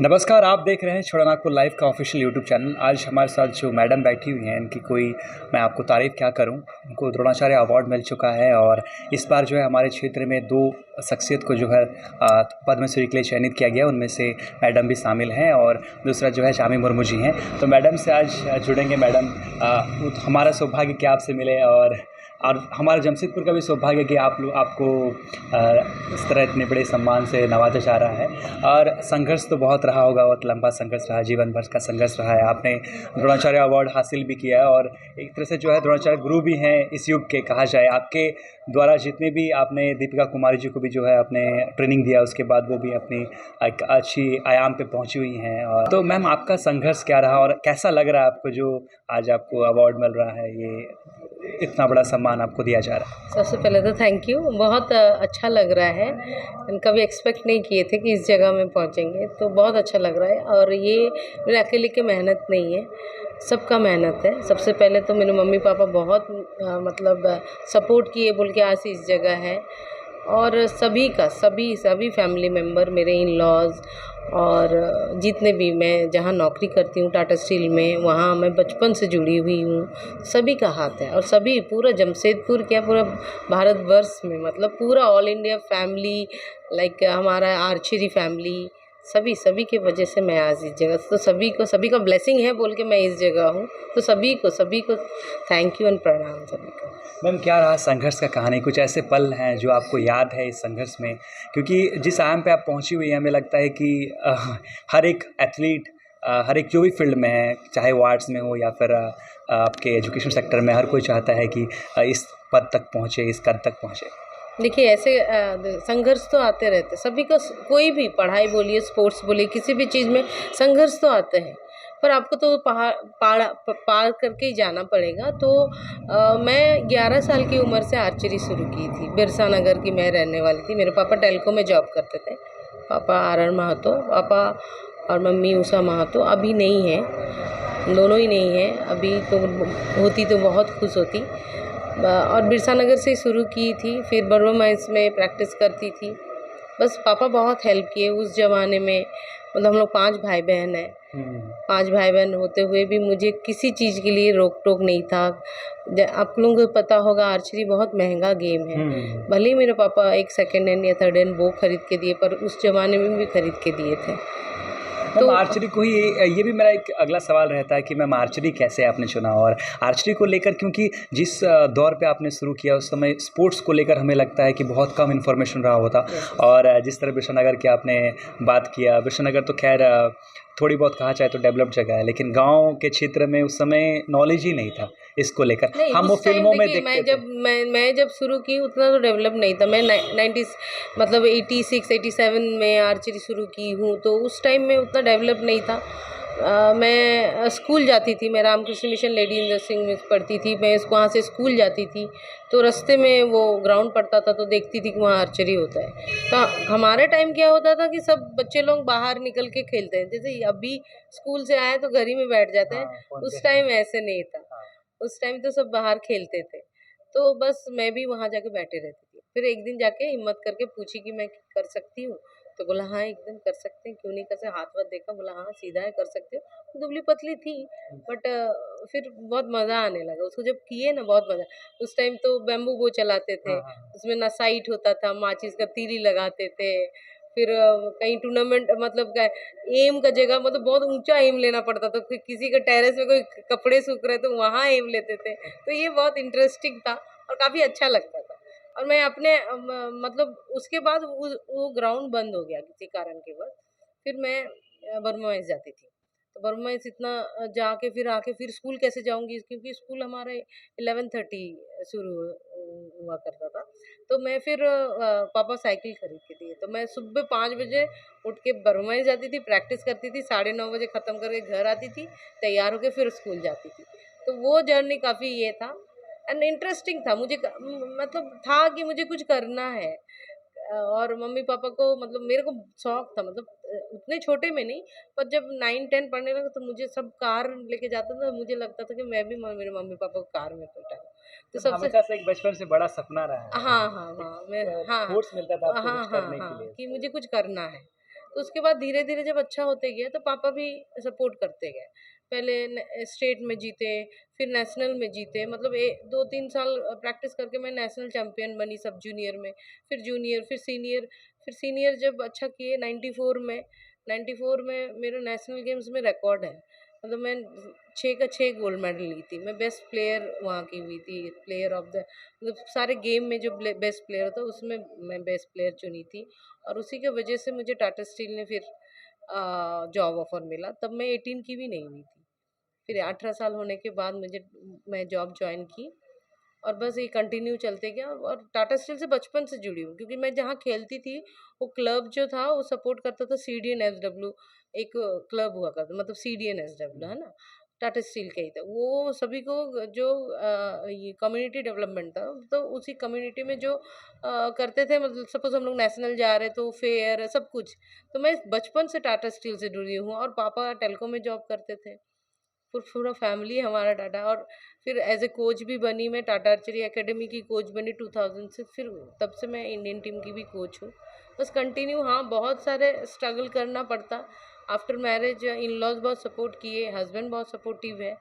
नमस्कार, आप देख रहे हैं छोटा नागपुर लाइव का ऑफिशियल यूट्यूब चैनल। आज हमारे साथ जो मैडम बैठी हुई हैं, इनकी कोई मैं आपको तारीफ़ क्या करूं। उनको द्रोणाचार्य अवार्ड मिल चुका है और इस बार जो है हमारे क्षेत्र में 2 शख्सियत को जो है पद्मश्री के लिए चयनित किया गया। उनमें से मैडम भी शामिल हैं और दूसरा जो है चामी मुर्मू जी हैं। तो मैडम से आज जुड़ेंगे। मैडम, हमारा सौभाग्य कि आपसे मिले और हमारे जमशेदपुर का भी सौभाग्य कि आपको इस तरह इतने बड़े सम्मान से नवाजा जा रहा है। और संघर्ष तो बहुत रहा होगा, बहुत लंबा संघर्ष रहा, जीवन भर का संघर्ष रहा है। आपने द्रोणाचार्य अवार्ड हासिल भी किया है और एक तरह से जो है द्रोणाचार्य गुरु भी हैं इस युग के, कहा जाए। आपके द्वारा जितने भी आपने दीपिका कुमारी जी को भी जो है आपने ट्रेनिंग दिया, उसके बाद वो भी अपनी एक अच्छी आयाम पे पहुंची हुई हैं। और तो मैम, आपका संघर्ष क्या रहा और कैसा लग रहा है आपको जो आज आपको अवार्ड मिल रहा है, ये इतना बड़ा सम्मान आपको दिया जा रहा है? सबसे पहले तो थैंक यू। बहुत अच्छा लग रहा है। कभी एक्सपेक्ट नहीं किए थे कि इस जगह में पहुंचेंगे, तो बहुत अच्छा लग रहा है। और ये मेरे अकेले की मेहनत नहीं है, सबका मेहनत है। सबसे पहले तो मेरे मम्मी पापा बहुत सपोर्ट किए, बोल के आज इस जगह है। और सभी फैमिली मेम्बर, मेरे इन लॉज और जितने भी, मैं जहाँ नौकरी करती हूँ टाटा स्टील में, वहाँ मैं बचपन से जुड़ी हुई हूँ। सभी का हाथ है और सभी, पूरा जमशेदपुर क्या, पूरा भारतवर्ष में, मतलब पूरा ऑल इंडिया फैमिली, लाइक हमारा आर्चरी फैमिली, सभी की वजह से मैं आज इस जगह, तो सभी का ब्लेसिंग है बोल के मैं इस जगह हूँ। तो सभी को थैंक यू एंड प्रणाम सभी को। मैम, क्या रहा संघर्ष का कहानी? कुछ ऐसे पल हैं जो आपको याद है इस संघर्ष में? क्योंकि जिस आयाम पे आप पहुंची हुई हैं, हमें लगता है कि हर एक एथलीट, हर एक जो भी फील्ड में है, चाहे वो आर्ट्स में हो या फिर आपके एजुकेशन सेक्टर में, हर कोई चाहता है कि इस पद तक पहुंचे, इस कद तक पहुंचे। देखिए, ऐसे संघर्ष तो आते रहते सभी का। कोई भी पढ़ाई बोलिए, स्पोर्ट्स बोलिए, किसी भी चीज़ में संघर्ष तो आते हैं, पर आपको तो पार करके ही जाना पड़ेगा। तो मैं 11 साल की उम्र से आर्चरी शुरू की थी। बिरसा नगर की मैं रहने वाली थी। मेरे पापा टेल्को में जॉब करते थे। पापा आर महातो, पापा और मम्मी उषा महातो अभी नहीं है, दोनों ही नहीं है अभी। तो होती तो बहुत खुश होती। और बिरसा नगर से शुरू की थी, फिर बर्मा माइंस में प्रैक्टिस करती थी। बस पापा बहुत हेल्प किए उस ज़माने में। मतलब हम लोग 5 भाई बहन हैं। 5 भाई बहन होते हुए भी मुझे किसी चीज़ के लिए रोक टोक नहीं था। आप लोगों को पता होगा, आर्चरी बहुत महंगा गेम है। भले ही मेरे पापा एक सेकेंड हैंड या थर्ड हैंड वो खरीद के दिए, पर उस ज़माने में भी खरीद के दिए थे। तो आर्चरी को ही, ये भी मेरा एक अगला सवाल रहता है कि मैम, आर्चरी कैसे आपने चुना? और आर्चरी को लेकर, क्योंकि जिस दौर पे आपने शुरू किया उस समय स्पोर्ट्स को लेकर हमें लगता है कि बहुत कम इन्फॉर्मेशन रहा होता। और जिस तरह बिरसानगर की आपने बात किया, बिरसानगर तो खैर थोड़ी बहुत कहा जाए तो डेवलप्ड जगह है, लेकिन गांव के क्षेत्र में उस समय नॉलेज ही नहीं था इसको लेकर। हम वो फिल्मों में देखते थे। मैं जब शुरू की उतना तो डेवलप नहीं था। मैं 90s, मतलब 86 87 में आर्चरी शुरू की हूँ, तो उस टाइम में उतना डेवलप नहीं था। मैं स्कूल जाती थी, मैं रामकृष्ण मिशन लेडी इंदर सिंह में पढ़ती थी। मैं वहाँ से स्कूल जाती थी, तो रास्ते में वो ग्राउंड पड़ता था, तो देखती थी कि वहाँ आर्चरी होता है। तो हमारे टाइम क्या होता था कि सब बच्चे लोग बाहर निकल के खेलते हैं। जैसे अभी स्कूल से आए तो घर ही में बैठ जाते हैं, उस टाइम ऐसे नहीं था। उस टाइम तो सब बाहर खेलते थे। तो बस मैं भी वहाँ जाके बैठे रहती थी। फिर एक दिन जाके हिम्मत करके पूछी कि मैं कर सकती हूँ? तो बोला हाँ, एकदम कर सकते हैं, क्यों नहीं कर सकते। हाथ-वाथ देखा, बोला हाँ सीधा है, कर सकते हो। दुबली-पतली थी, बट फिर बहुत मज़ा आने लगा। उसको जब किए ना, बहुत मज़ा। उस टाइम तो बैम्बू वो चलाते थे, उसमें ना साइट होता था, माचिस का तीली लगाते थे। फिर कहीं टूर्नामेंट, मतलब क्या, एम का जगह, मतलब बहुत ऊँचा एम लेना पड़ता था। फिर किसी के टेरेस में कोई कपड़े सूख रहे तो वहाँ एम लेते थे। तो ये बहुत इंटरेस्टिंग था और काफ़ी अच्छा लगता था। और मैं अपने मतलब उसके बाद वो ग्राउंड बंद हो गया किसी कारण के वजह। फिर मैं बर्मा माइंस जाती थी। तो बर्मा माइंस इतना जाके फिर आके फिर स्कूल कैसे जाऊँगी, क्योंकि स्कूल हमारा 11:30 शुरू हुआ करता था। तो मैं फिर पापा साइकिल खरीद के दिए, तो मैं सुबह 5 बजे उठ के बर्मा माइंस जाती थी, प्रैक्टिस करती थी, 9:30 बजे ख़त्म करके घर आती थी, तैयार होके फिर स्कूल जाती थी। तो वो जर्नी काफ़ी ये था एंड इंटरेस्टिंग था। मुझे मतलब था कि मुझे कुछ करना है। और मम्मी पापा को, मतलब मेरे को शौक था, मतलब उतने छोटे में नहीं, पर जब 9-10 पढ़ने लगा तो मुझे सब कार लेके जाता था। मुझे लगता था कि मैं भी मेरे मम्मी पापा को कार में बैठाऊँ। तो मतलब सबसे, हमेशा से एक बचपन से बड़ा सपना रहा है, हाँ, हाँ, हाँ, मैं, हाँ, फोर्स मिलता था आपको हाँ, कुछ हाँ, करने के हाँ, लिए। कि मुझे कुछ करना है। तो उसके बाद धीरे-धीरे जब अच्छा होते गया तो पापा भी सपोर्ट करते गए। पहले स्टेट में जीते, फिर नेशनल में जीते, मतलब 2-3 साल प्रैक्टिस करके मैं नेशनल चैंपियन बनी सब जूनियर में, फिर जूनियर, फिर सीनियर जब अच्छा किए 94 में मेरा नेशनल गेम्स में रिकॉर्ड है। मतलब मैं 6 का 6 गोल्ड मेडल ली थी। मैं बेस्ट प्लेयर वहाँ की हुई थी, प्लेयर ऑफ द मतलब सारे गेम में जो बेस्ट प्लेयर था उसमें मैं बेस्ट प्लेयर चुनी थी। और उसी की वजह से मुझे टाटा स्टील ने फिर जॉब ऑफर मिला। तब मैं 18 की भी नहीं हुई थी। फिर 18 साल होने के बाद मैं जॉब जॉइन की और बस ये कंटिन्यू चलते गया। और टाटा स्टील से बचपन से जुड़ी हूँ, क्योंकि मैं जहाँ खेलती थी वो क्लब जो था वो सपोर्ट करता था CDN-SW। एक क्लब हुआ करता, मतलब CDN-SW है ना, टाटा स्टील का ही था वो। सभी को जो ये कम्युनिटी डेवलपमेंट था, तो उसी कम्युनिटी में जो करते थे, मतलब सपोज हम लोग नेशनल जा रहे तो फेयर सब कुछ। तो मैं बचपन से टाटा स्टील से जुड़ी हूँ और पापा टेल्को में जॉब करते थे। पूरा फैमिली हमारा टाटा। और फिर एज ए कोच भी बनी मैं, टाटा आर्चरी एकेडमी की कोच बनी 2000 से। फिर तब से मैं इंडियन टीम की भी कोच हूँ। बस कंटिन्यू, हाँ बहुत सारे स्ट्रगल करना पड़ता। आफ्टर मैरिज इन लॉज बहुत सपोर्ट किए, हस्बैंड बहुत सपोर्टिव है,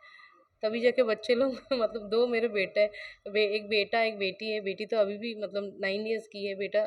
तभी जाके बच्चे लोग मतलब 2 मेरे बेटे हैं, एक बेटा एक बेटी है। बेटी तो अभी भी मतलब 9 ईयर्स की है, बेटा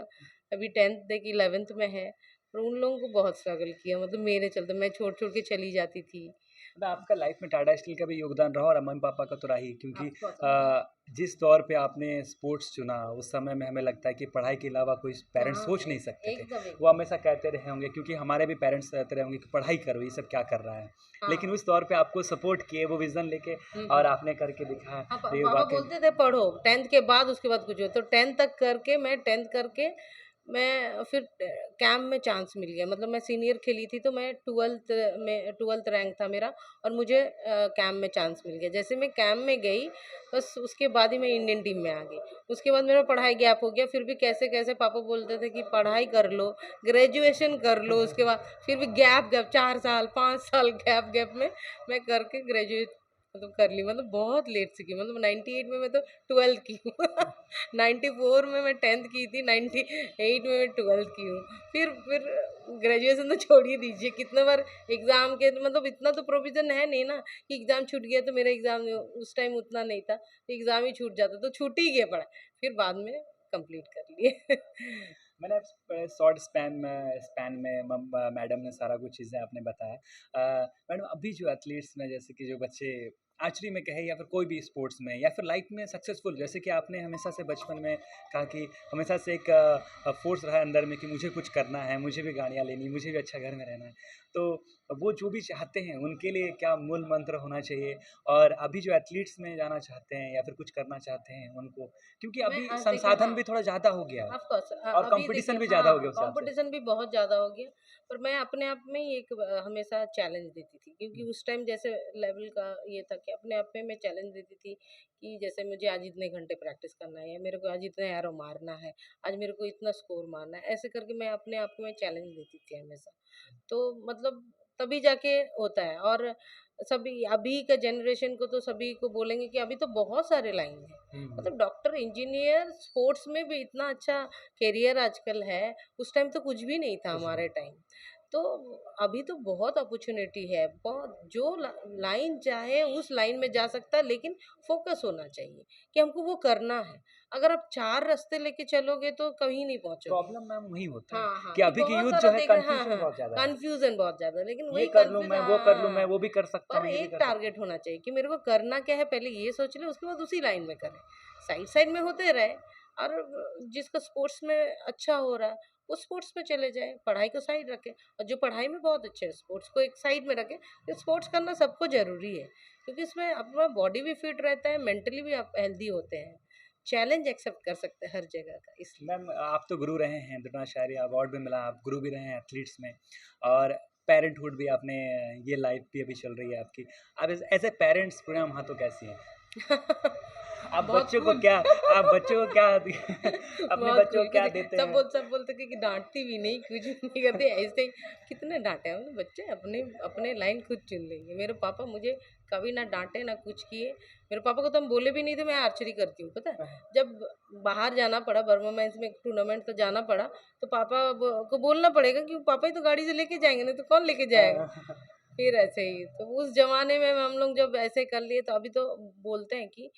अभी 10th दे के 11th में है। और उन लोगों को बहुत स्ट्रगल किया, मतलब मेरे चलते मैं छोड़-छोड़ के चली जाती थी। मतलब आपका लाइफ में टाटा स्टील का भी योगदान रहा और मम्मी पापा का तो रहा ही, क्योंकि ऑफ कोर्स। जिस दौर पे आपने स्पोर्ट्स चुना उस समय में हमें लगता है कि पढ़ाई के अलावा कोई पेरेंट्स हाँ, सोच नहीं सकते थे। एकदम, वो एकदम। हमेशा कहते रहे होंगे, क्योंकि हमारे भी पेरेंट्स कहते रहे होंगे कि पढ़ाई करो, ये सब क्या कर रहा है। लेकिन हाँ। उस दौर पे आपको सपोर्ट किए वो विजन लेके, हुँ, और हुँ। आपने करके दिखाया। हाँ, ये पापा वाकई में बोलते थे पढ़ो, 10th के बाद उसके बाद कुछ हो। तो 10th तक करके मैं 10th करके मैं फिर कैंप में चांस मिल गया। मतलब मैं सीनियर खेली थी तो मैं 12th रैंक था मेरा और मुझे कैंप में चांस मिल गया। जैसे मैं कैंप में गई, बस उसके बाद ही मैं इंडियन टीम में आ गई। उसके बाद मेरा पढ़ाई गैप हो गया, फिर भी कैसे-कैसे पापा बोलते थे कि पढ़ाई कर लो, ग्रेजुएशन कर लो, उसके बाद फिर भी गैप 4 साल, 5 साल गैप में मैं करके ग्रेजुएट मतलब कर ली। मतलब बहुत लेट से की, मतलब 98 में मैं तो 12th की हूँ। 94 में मैं 10th की थी, 98 में मैं 12th की हूँ। फिर ग्रेजुएशन तो छोड़ ही दीजिए, कितना बार एग्ज़ाम के मतलब इतना तो प्रोविज़न है नहीं ना कि एग्ज़ाम छूट गया तो मेरा एग्ज़ाम उस टाइम उतना नहीं था, एग्ज़ाम ही छूट जाता तो छूट ही गया पढ़ाई। फिर बाद में कंप्लीट कर लिए। मैंने शॉर्ट स्पैन में मैडम ने सारा कुछ चीज़ें आपने बताया। मैडम अभी जो एथलीट्स में, जैसे कि जो बच्चे आर्चरी में कहें या फिर कोई भी स्पोर्ट्स में या फिर लाइफ में सक्सेसफुल, जैसे कि आपने हमेशा से बचपन में कहा कि हमेशा से एक फोर्स रहा है अंदर में कि मुझे कुछ करना है, मुझे भी गाड़ियाँ लेनी, मुझे भी अच्छा घर में रहना है। तो वो जो भी चाहते हैं उनके लिए क्या मूल मंत्र होना चाहिए? और अभी जो एथलीट्स में जाना चाहते हैं या फिर कुछ करना चाहते हैं उनको, क्योंकि मैं अभी देखिए, संसाधन हाँ। भी थोड़ा ज़्यादा हो गया है ऑफ कोर्स, और अभी देखिए, कंपटीशन भी ज़्यादा हो हाँ, गया उस हिसाब से। कंपटीशन भी बहुत ज़्यादा हो गया। पर मैं अपने आप में ही एक हमेशा चैलेंज देती थी, क्योंकि उस टाइम जैसे लेवल का ये था कि अपने आप में मैं चैलेंज देती थी कि जैसे मुझे आज इतने घंटे प्रैक्टिस करना है या मेरे को आज इतने एरो मारना है, आज मेरे को इतना स्कोर मारना है, ऐसे करके मैं अपने आप को मैं चैलेंज देती थी हमेशा। तो मतलब तभी जाके होता है। और सभी अभी का जनरेशन को तो सभी को बोलेंगे कि अभी तो बहुत सारे लाइन है, हुँ। मतलब डॉक्टर, इंजीनियर, स्पोर्ट्स में भी इतना अच्छा करियर आजकल है। उस टाइम तो कुछ भी नहीं था कुछ नहीं। हमारे टाइम। तो अभी तो बहुत अपॉर्चुनिटी है, बहुत जो लाइन चाहे उस लाइन में जा सकता है, लेकिन फोकस होना चाहिए कि हमको वो करना है। अगर आप 4 रास्ते लेके चलोगे तो कहीं नहीं पहुँचोगे। प्रॉब्लम मैम वही होता है हाँ, हाँ, कि कि अभी की बहुत यूथ जो सारा है देख रहे हैं, हाँ, कन्फ्यूज़न हाँ, बहुत ज़्यादा है। कन्फ्यूज़न बहुत ज़्यादा है, लेकिन ये वही कर लूँ कन्फ्यूज़, मैं, वो कर लूँ मैं, हाँ, वो भी कर सकता पर हूँ, ये भी एक कर सकता हूँ। टारगेट होना चाहिए कि मेरे को करना क्या है, पहले ये सोच ले, उसके बाद उसी लाइन में करें। साइड-साइड में होते रहे और जिसका स्पोर्ट्स में अच्छा हो रहा है, वो स्पोर्ट्स में चले जाए, पढ़ाई को साइड रखें। और जो पढ़ाई में बहुत अच्छे हैं, स्पोर्ट्स को एक साइड में रखें। तो स्पोर्ट्स करना सबको ज़रूरी है, क्योंकि इसमें अपना बॉडी भी फिट रहता है, मेंटली भी आप हेल्दी होते हैं। चैलेंज एक्सेप्ट कर सकते हैं हर जगह का, इसलिए। मैम आप तो गुरु रहे हैं, द्रोणाचार्य अवार्ड भी मिला, आप गुरु भी रहे हैं एथलीट्स में, और पेरेंटहुड भी आपने, ये लाइफ भी अभी चल रही है आपकी। आप एज़ ए पेरेंट्स प्रियम हाँ तो कैसी हैं? आप बहुत बच्चों को कूल। क्या आप बच्चों को क्या अपने बहुत बच्चों कूल को क्या कि देते सब हैं? बोलते कि डाँटती भी नहीं, कुछ भी नहीं करती, ऐसे ही कितने डाँटे हमने बच्चे अपने अपने लाइन खुद चुन लेंगे। मेरे पापा मुझे कभी ना डाँटे ना कुछ किए। मेरे पापा को तो हम बोले भी नहीं थे मैं आर्चरी करती हूँ, पता है? जब बाहर जाना पड़ा बर्मा माइंस में टूर्नामेंट तो जाना पड़ा, तो पापा को बोलना पड़ेगा कि पापा ही तो गाड़ी से लेके जाएँगे, नहीं तो कौन लेके जाएगा? फिर ऐसे ही तो उस ज़माने में हम लोग जब ऐसे कर लिए तो अभी तो बोलते हैं कि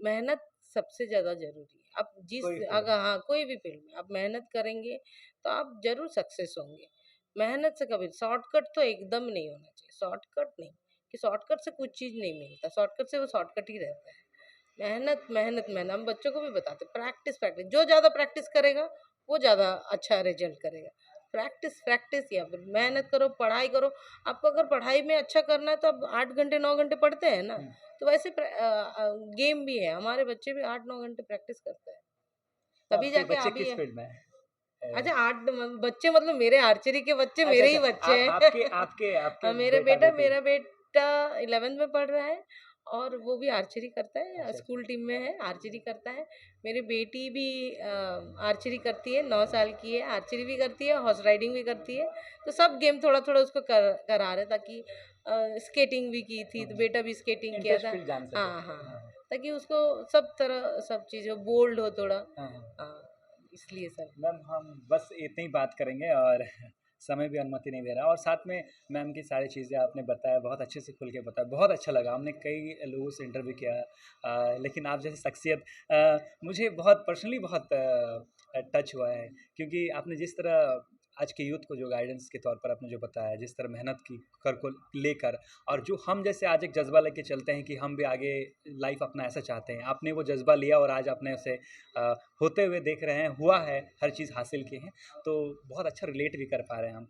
मेहनत सबसे ज़्यादा ज़रूरी है। आप जिस कोई फील्ड अगर हाँ, कोई भी फ़ील्ड में आप मेहनत करेंगे, तो आप ज़रूर सक्सेस होंगे। मेहनत से कभी शॉर्टकट तो एकदम नहीं होना चाहिए, शॉर्टकट नहीं, कि शॉर्टकट से कुछ चीज़ नहीं मिलता, शॉर्टकट से वो शॉर्टकट ही रहता है। मेहनत, मेहनत, मेहनत हम बच्चों को भी बताते हैं, प्रैक्टिस, प्रैक्टिस, जो ज़्यादा प्रैक्टिस करेगा, वो ज़्यादा अच्छा रिज़ल्ट करेगा। प्रैक्टिस, प्रैक्टिस या फिर मेहनत करो, पढ़ाई करो। आपको अगर पढ़ाई में अच्छा करना है, तो आप 8 घंटे, 9 घंटे पढ़ते हैं ना? हुँ। तो वैसे गेम भी है, हमारे बच्चे भी 8-9 घंटे प्रैक्टिस करते हैं, तो तभी आपके जाके बच्चे अभी किस फील्ड में हैं? अच्छा 8 बच्चे मतलब मेरे आर्चरी के बच्चे अच्छा, मेरे अच्छा। ही बच्चे हैं। आपके आपके आपके बेटा-बेटी। मेरा बेटा 11th में पढ़ रहा है और वो भी आर्चरी करता है, अच्छा, अच्छा। स्कूल टीम में है, आर्चरी करता है। मेरी बेटी भी आर्चरी करती है, 9 साल की है, आर्चरी भी करती है, हॉर्स राइडिंग भी करती है। तो सब गेम थोड़ा-थोड़ा उसको करा रहे ताकि स्केटिंग भी की थी, हुँ, तो हुँ। बेटा भी स्केटिंग किया इंटरेस्ट था। फील्ड जान सके। हाँ, हाँ, हाँ, हाँ, ताकि उसको सब तरह सब चीज़ हो, बोल्ड हो थोड़ा। हाँ, हाँ। हाँ, इसलिए सब। मैम हम बस इतनी ही बात करेंगे और समय भी अनुमति नहीं दे रहा और साथ में मैम की सारी चीज़ें आपने बताया, बहुत अच्छे से खुल के बताया, बहुत अच्छा लगा। हमने कई लोगों से इंटरव्यू किया लेकिन आप जैसी शख्सियत मुझे बहुत पर्सनली बहुत टच हुआ है क्योंकि आपने जिस तरह आज के यूथ को जो गाइडेंस के तौर पर आपने जो बताया, जिस तरह मेहनत की कर को लेकर और जो हम जैसे आज एक जज़्बा लेके चलते हैं कि हम भी आगे लाइफ़ अपना ऐसा चाहते हैं। आपने वो जज़्बा लिया और आज आपने उसे होते हुए देख रहे हैं, हुआ है, हर चीज़ हासिल की है, तो बहुत अच्छा रिलेट भी कर पा रहे हैं हम।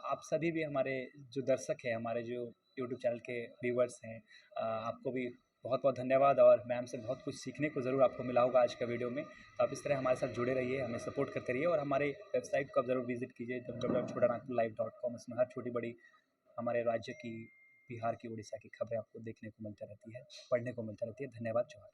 आप सभी भी हमारे जो दर्शक हैं, हमारे जो यूट्यूब चैनल के व्यूअर्स हैं आपको भी बहुत-बहुत धन्यवाद और मैम से बहुत कुछ सीखने को ज़रूर आपको मिला होगा आज का वीडियो में। तो आप इस तरह हमारे साथ जुड़े रहिए, हमें सपोर्ट करते रहिए और हमारे वेबसाइट को आप ज़रूर विज़िट कीजिए www.chotanagpurlive.com इसमें हर छोटी-बड़ी हमारे राज्य की, बिहार की, उड़ीसा की खबरें आपको देखने को मिलती रहती है, पढ़ने को मिलती रहती है। धन्यवाद, जोहार।